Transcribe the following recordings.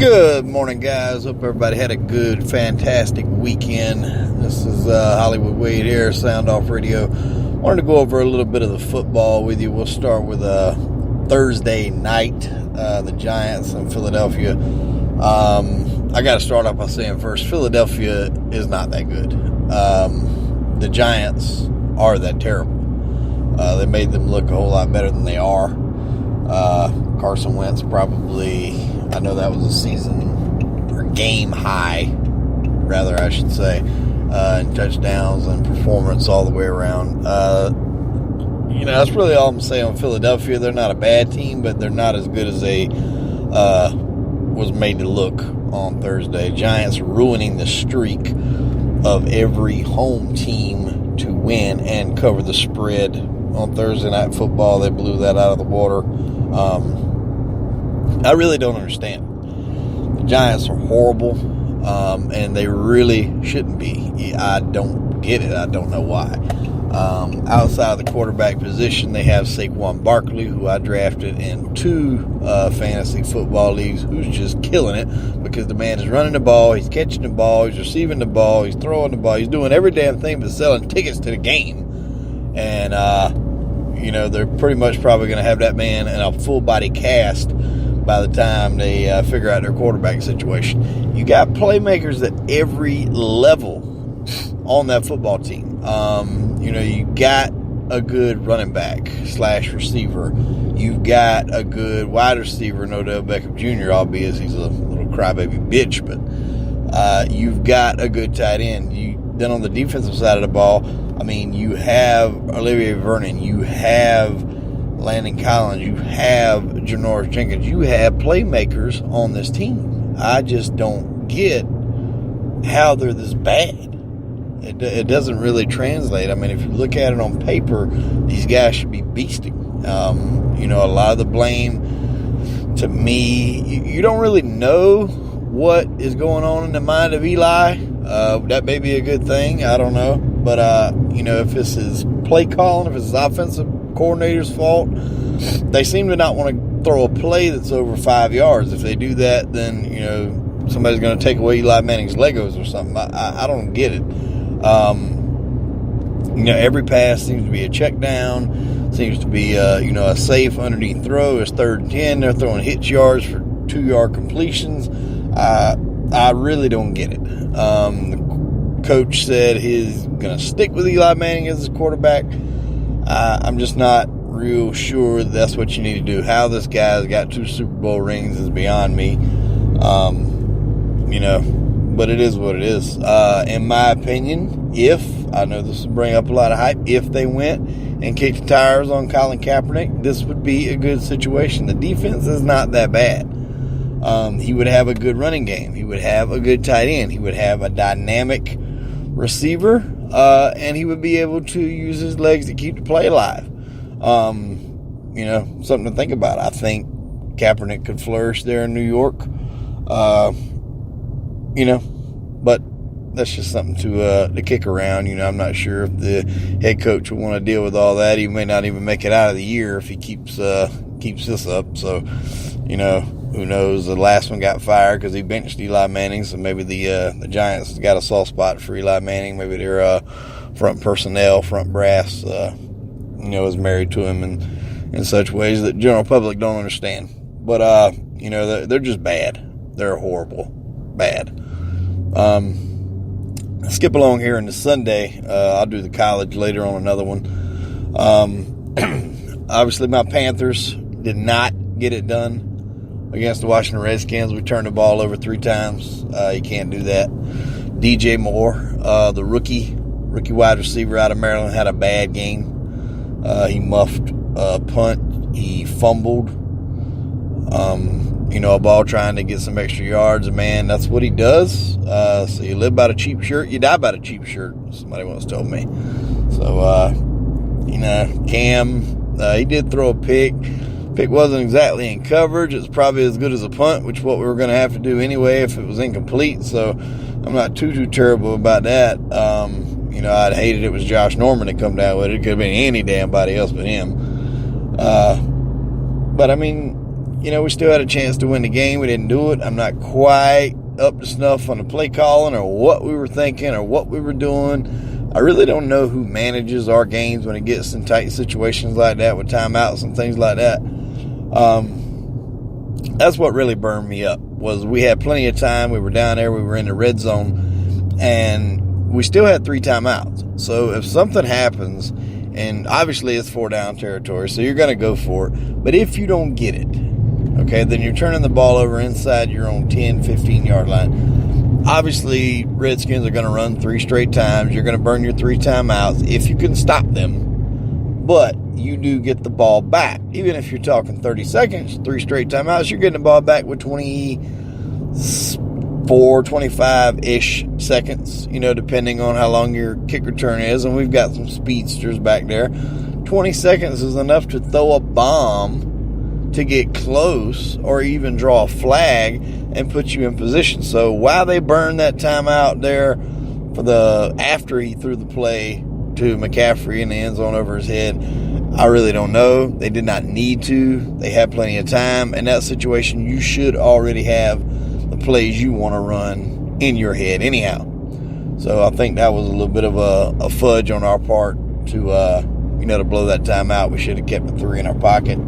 Good morning, guys. Hope everybody had a good, fantastic weekend. This is Hollywood Wade here, Sound Off Radio. Wanted to go over a little bit of the football with you. We'll start with Thursday night, the Giants in Philadelphia. I got to start off by saying first, Philadelphia is not that good. The Giants are that terrible. They made them look a whole lot better than they are. Carson Wentz probably, I know that was a season or game high, rather I should say, in touchdowns and performance all the way around. That's really all I'm saying on Philadelphia. They're not a bad team, but they're not as good as they was made to look on Thursday. Giants ruining the streak of every home team to win and cover the spread on Thursday Night Football. They blew that out of the water. I really don't understand. The Giants are horrible, and they really shouldn't be. I don't get it. I don't know why. Outside of the quarterback position, they have Saquon Barkley, who I drafted in 2 fantasy football leagues, who's just killing it because the man is running the ball, he's catching the ball, he's receiving the ball, he's throwing the ball, he's doing every damn thing but selling tickets to the game. And, they're pretty much probably going to have that man in a full-body cast by the time they figure out their quarterback situation. You got playmakers at every level on that football team. You got a good running back / receiver. You've got a good wide receiver, Odell Beckham Jr., albeit he's a little crybaby bitch, but you've got a good tight end. Then on the defensive side of the ball, you have Olivier Vernon, you have Landon Collins, you have Janoris Jenkins, you have playmakers on this team. I just don't get how they're this bad. It doesn't really translate. If you look at it on paper, these guys should be beasting. A lot of the blame, to me, you don't really know what is going on in the mind of Eli. That may be a good thing. I don't know. But, if this is play calling, if it's his offensive coordinator's fault, they seem to not want to throw a play that's over 5 yards. If they do that, then, somebody's going to take away Eli Manning's Legos or something. I don't get it. Every pass seems to be a check down, seems to be, a safe underneath throw. It's 3rd and 10. They're throwing hitch yards for 2-yard completions. I really don't get it. The coach said he's going to stick with Eli Manning as his quarterback. I'm just not real sure that's what you need to do. How this guy's got 2 Super Bowl rings is beyond me. But it is what it is. In my opinion, I know this will bring up a lot of hype, if they went and kicked the tires on Colin Kaepernick, this would be a good situation. The defense is not that bad. He would have a good running game. He would have a good tight end. He would have a dynamic receiver, and he would be able to use his legs to keep the play alive. Something to think about. I think Kaepernick could flourish there in New York. But that's just something to kick around. I'm not sure if the head coach will want to deal with all that. He may not even make it out of the year if he keeps this up. So, who knows? The last one got fired because he benched Eli Manning. So maybe the Giants got a soft spot for Eli Manning. Maybe their front personnel, front brass, is married to him in such ways that the general public don't understand. But they're just bad. They're horrible, bad. Skip along here into Sunday. I'll do the college later on another one. Obviously, my Panthers did not get it done against the Washington Redskins. We turned the ball over 3 times. You can't do that. DJ Moore, the rookie wide receiver out of Maryland, had a bad game. He muffed a punt. He fumbled. A ball trying to get some extra yards. And, man, that's what he does. So you live by the cheap shirt, you die by the cheap shirt, somebody once told me. So, Cam, he did throw a pick. Pick wasn't exactly in coverage. It's probably as good as a punt, which is what we were going to have to do anyway if it was incomplete. So I'm not too terrible about that. I'd hated it was Josh Norman to come down with it. It could have been any damn body else but him. But, we still had a chance to win the game. We didn't do it. I'm not quite up to snuff on the play calling or what we were thinking or what we were doing. I really don't know who manages our games when it gets in tight situations like that with timeouts and things like that. That's what really burned me up, was we had plenty of time. We were down there. We were in the red zone, and we still had 3 timeouts. So if something happens, and obviously it's 4-down territory, so you're going to go for it. But if you don't get it, okay, then you're turning the ball over inside your own 10, 15-yard line. Obviously, Redskins are going to run 3 straight times. You're going to burn your 3 timeouts if you can stop them. But you do get the ball back. Even if you're talking 30 seconds, 3 straight timeouts, you're getting the ball back with 24, 25-ish seconds, depending on how long your kick return is. And we've got some speedsters back there. 20 seconds is enough to throw a bomb to get close or even draw a flag and put you in position. So while they burned that timeout there after he threw the play to McCaffrey in the end zone over his head, I really don't know. They did not need to. They had plenty of time. In that situation, you should already have the plays you want to run in your head anyhow. So I think that was a little bit of a fudge on our part to blow that time out. We should have kept the 3 in our pocket.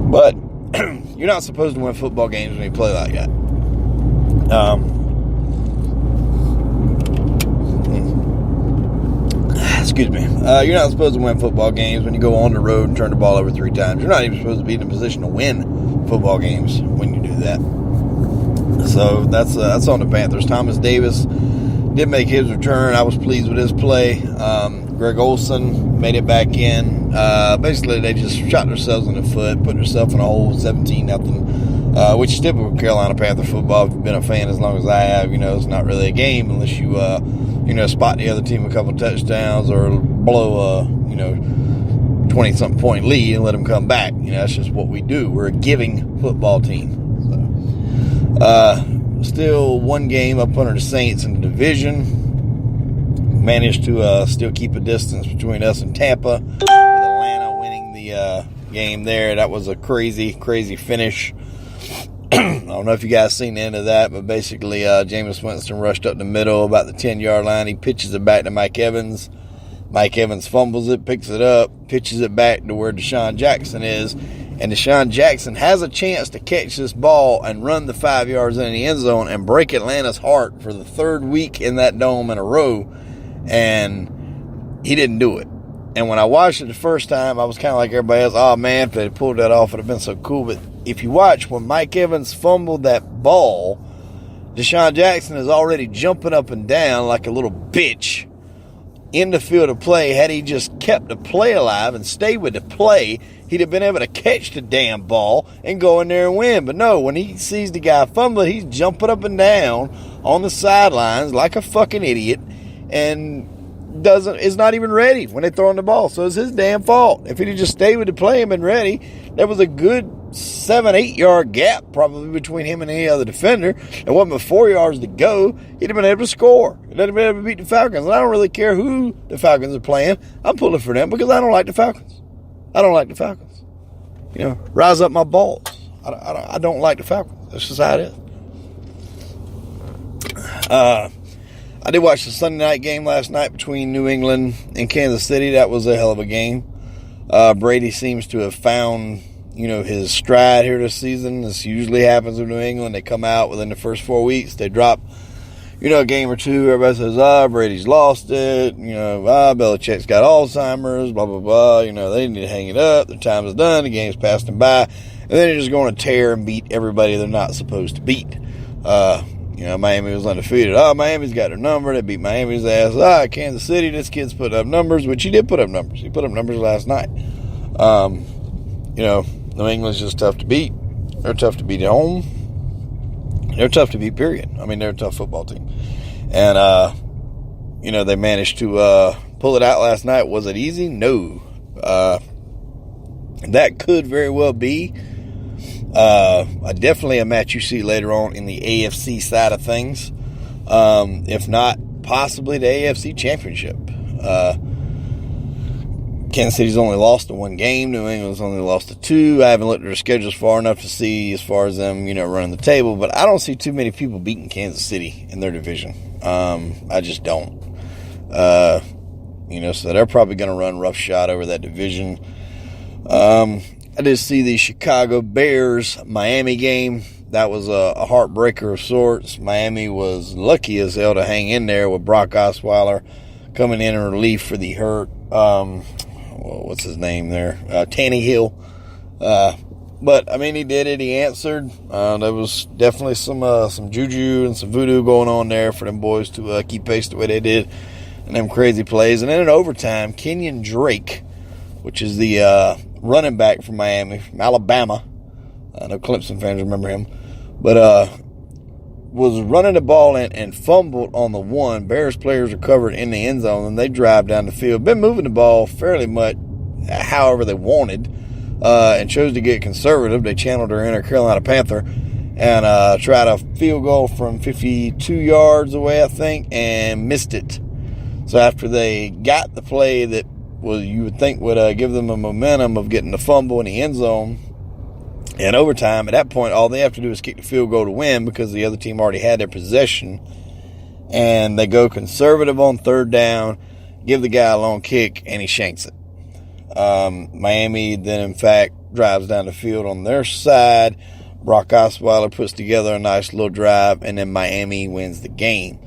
But you're not supposed to win football games when you play like that. Excuse me. You're not supposed to win football games when you go on the road and turn the ball over 3 times. You're not even supposed to be in a position to win football games when you do that. So that's on the Panthers. Thomas Davis did make his return. I was pleased with his play. Greg Olsen made it back in. Basically, they just shot themselves in the foot, put themselves in a hole, 17-0, which is typical Carolina Panther football. If you've been a fan as long as I have, it's not really a game unless you, spot the other team a couple touchdowns or blow a, 20-something point lead and let them come back. That's just what we do. We're a giving football team. So, still 1 game up under the Saints in the division. Managed to still keep a distance between us and Tampa, with Atlanta winning the game there. That was a crazy, crazy finish. I don't know if you guys seen the end of that, but basically Jameis Winston rushed up the middle about the 10-yard line. He pitches it back to Mike Evans. Mike Evans fumbles it, picks it up, pitches it back to where Deshaun Jackson is. And Deshaun Jackson has a chance to catch this ball and run the 5 yards in the end zone and break Atlanta's heart for the 3rd week in that dome in a row. And he didn't do it. And when I watched it the first time, I was kind of like everybody else. Oh, man, if they pulled that off, it would have been so cool. But if you watch, when Mike Evans fumbled that ball, Deshaun Jackson is already jumping up and down like a little bitch in the field of play. Had he just kept the play alive and stayed with the play, he'd have been able to catch the damn ball and go in there and win. But no, when he sees the guy fumbling, he's jumping up and down on the sidelines like a fucking idiot and is not even ready when they throw him the ball. So it's his damn fault. If he'd just stayed with the play and been ready, there was a good 7-8 yard gap probably between him and any other defender. It wasn't but 4 yards to go. He'd have been able to score. He'd have been able to beat the Falcons. And I don't really care who the Falcons are playing. I'm pulling for them because I don't like the Falcons. I don't like the Falcons. Rise up my balls. I don't like the Falcons. That's just how it is. I did watch the Sunday night game last night between New England and Kansas City. That was a hell of a game. Brady seems to have found, his stride here this season. This usually happens with New England. They come out within the first 4 weeks. They drop, a game or two. Everybody says, Brady's lost it. Belichick's got Alzheimer's, blah, blah, blah. They need to hang it up. Their time is done. The game's passed them by. And then they're just going to tear and beat everybody they're not supposed to beat. Miami was undefeated. Miami's got their number. They beat Miami's ass. Kansas City, this kid's put up numbers, which he did put up numbers. He put up numbers last night. New England's just tough to beat. They're tough to beat at home. They're tough to beat, period. They're a tough football team. And, they managed to pull it out last night. Was it easy? No. That could very well be definitely a match you see later on in the AFC side of things. If not, possibly the AFC Championship. Kansas City's only lost to 1 game. New England's only lost to 2. I haven't looked at their schedules far enough to see as far as them, running the table. But I don't see too many people beating Kansas City in their division. I just don't. So they're probably going to run roughshod over that division. I did see the Chicago Bears-Miami game. That was a heartbreaker of sorts. Miami was lucky as hell to hang in there with Brock Osweiler coming in relief for the hurt. What's his name there? Tannehill. But he did it. He answered. There was definitely some juju and some voodoo going on there for them boys to keep pace the way they did, and them crazy plays. And then in overtime, Kenyon Drake, which is the running back from Miami, from Alabama. I know Clemson fans remember him, but was running the ball and fumbled on the 1. Bears players recovered in the end zone, and they drive down the field. Been moving the ball fairly much however they wanted, and chose to get conservative. They channeled their inner Carolina Panther and tried a field goal from 52 yards away, I think, and missed it. So after they got the play that you would think would give them a momentum of getting the fumble in the end zone, and overtime, at that point, all they have to do is kick the field goal to win because the other team already had their possession. And they go conservative on 3rd down, give the guy a long kick, and he shanks it. Miami then, in fact, drives down the field on their side. Brock Osweiler puts together a nice little drive, and then Miami wins the game.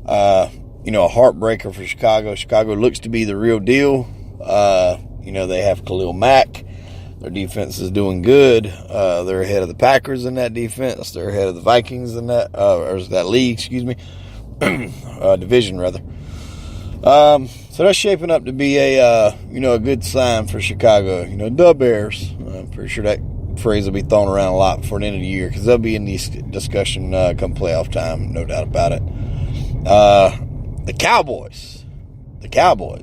A heartbreaker for Chicago. Chicago looks to be the real deal. They have Khalil Mack. Their defense is doing good. They're ahead of the Packers in that defense. They're ahead of the Vikings in that, that league, division rather. So that's shaping up to be a good sign for Chicago. The Bears. I'm pretty sure that phrase will be thrown around a lot before the end of the year because they'll be in this discussion come playoff time, no doubt about it. The Cowboys.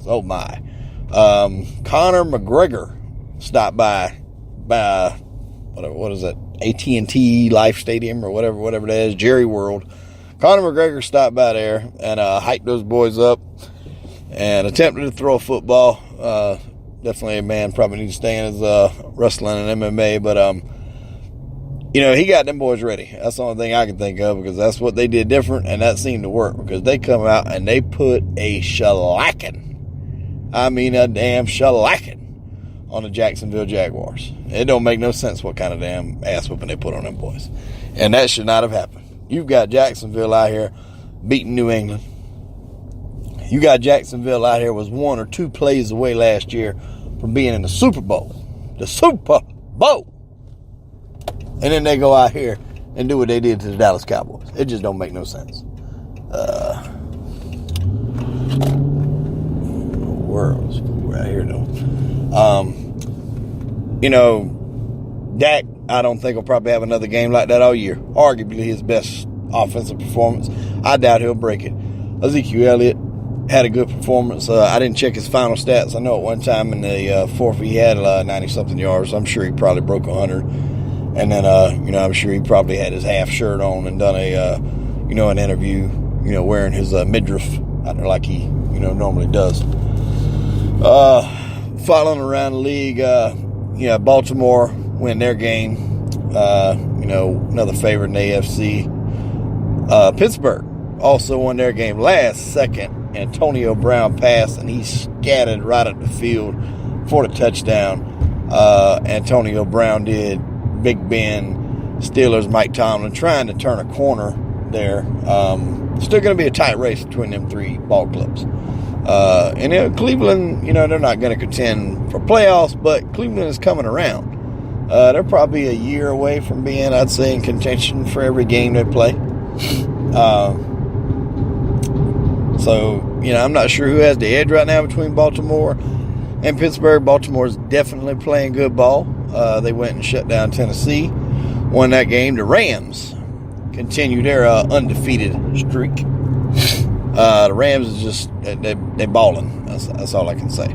Oh my. Conor McGregor stopped by what is it, AT&T Life Stadium or whatever that is, Jerry World. Conor McGregor stopped by there and hyped those boys up and attempted to throw a football. Definitely a man probably needs to stay in his wrestling and MMA, but he got them boys ready. That's the only thing I can think of because that's what they did different, and that seemed to work because they come out and they put a shellacking. I mean a damn shellacking on the Jacksonville Jaguars. It don't make no sense what kind of damn ass whooping they put on them boys. And that should not have happened. You've got Jacksonville out here beating New England. You got Jacksonville out here was 1 or 2 plays away last year from being in the Super Bowl. The Super Bowl. And then they go out here and do what they did to the Dallas Cowboys. It just don't make no sense. World's right here though. Dak, I don't think will probably have another game like that all year. Arguably his best offensive performance. I doubt he'll break it. Ezekiel Elliott had a good performance. I didn't check his final stats. I know at one time in the fourth he had 90-something yards. I'm sure he probably broke 100. And then, I'm sure he probably had his half shirt on and done an interview, wearing his midriff out there like he, normally does. Following around the league, Baltimore win their game. Another favorite in the AFC. Pittsburgh also won their game last second. Antonio Brown passed, and he scattered right up the field for the touchdown. Antonio Brown did. Big Ben, Steelers, Mike Tomlin trying to turn a corner there. Still going to be a tight race between them 3 ball clubs. And Cleveland, they're not going to contend for playoffs, but Cleveland is coming around. They're probably a year away from being, I'd say, in contention for every game they play. I'm not sure who has the edge right now between Baltimore and Pittsburgh. Baltimore's definitely playing good ball. They went and shut down Tennessee, won that game. The Rams continue their undefeated streak. The Rams is just they balling. That's all I can say.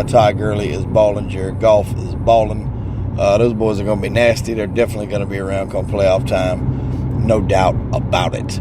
Todd Gurley is balling. Jared Goff is balling. Those boys are going to be nasty. They're definitely going to be around come playoff time, no doubt about it.